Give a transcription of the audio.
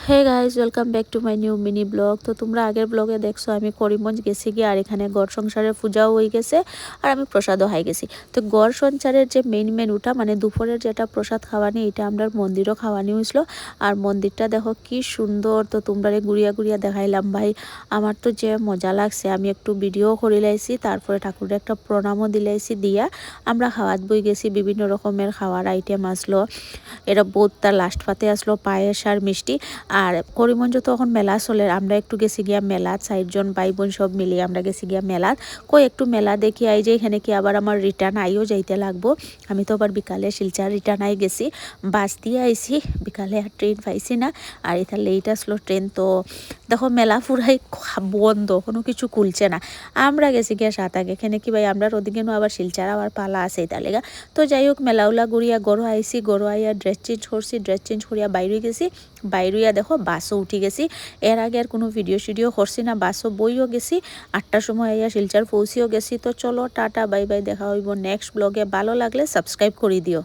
Hey guys welcome back to my new mini vlog. তো তোমরা আগের ব্লগে দেখছো আমি করিমগঞ্জ গেছি গিয়ে, আর এখানে গড় সংসারের পূজাও হয়ে গেছে আর আমি প্রসাদও হাই গেছি। তো গড় সংসারের যে মেইন মেনুটা মানে দুপুরের যেটা প্রসাদ খাওয়ানি, এটা আমরা মন্দিরও খাওয়ানি হয়েছিল। আর মন্দিরটা দেখো কি সুন্দর, তো তোমরা গুড়িয়া গুড়িয়া দেখাইলাম ভাই। আমার তো যে মজা লাগছে, আমি একটু ভিডিও করে লাইছি, তারপরে ঠাকুরের একটা প্রণামও দিলাইছি, দিয়া আমরা খাওয়াত বই গেছি। বিভিন্ন রকমের খাওয়ার আইটেম আসলো, এটা বোধটা লাস্ট পাতে আসলো পায়েস আর মিষ্টি। আর করিমগঞ্জ তো এখন মেলা চলে, আমরা একটু গেছি গিয়া মেলাত, 4জন ভাই বোন সব মিলিয়ে আমরা গেছি গিয়া মেলাত। কই একটু মেলা দেখি আই যে এখানে কি আবার আমার রিটার্ন আইও যাইতে লাগবো। আমি তো আবার বিকালে শিলচার রিটার্ন আই গেছি, বাস দিয়ে আইছি, বিকালে আর ট্রেন পাইছি না। আর এটা লেট আসলো ট্রেন। তো দেখো মেলা পুরাই বন্ধ, কোনো কিছু খুলছে না। আমরা গেছি গিয়া 7 আগে, এখানে কি ভাই আমরা ওদিকে আবার শিলচার আবার পালা আছে এটা লেগা। তো যাই হোক মেলাউলা ঘুরিয়া গড়ো আইছি, গড়ো আইয়া ড্রেস চেঞ্জ করছি, ড্রেস চেঞ্জ করিয়া বাইরে গেছি, বাইরিয়া দেখো বাসও উঠি গেছি। এর আগে আর কোনো ভিডিও শিডিও করছি না, বাসও বইও গেছি, 8টার সময় আইয়া শিলচার পৌঁছিও গেছি। তো চলো টাটা বাই বাই, দেখা হইব নেক্সট ব্লগে। ভালো লাগলে সাবস্ক্রাইব করে দিও।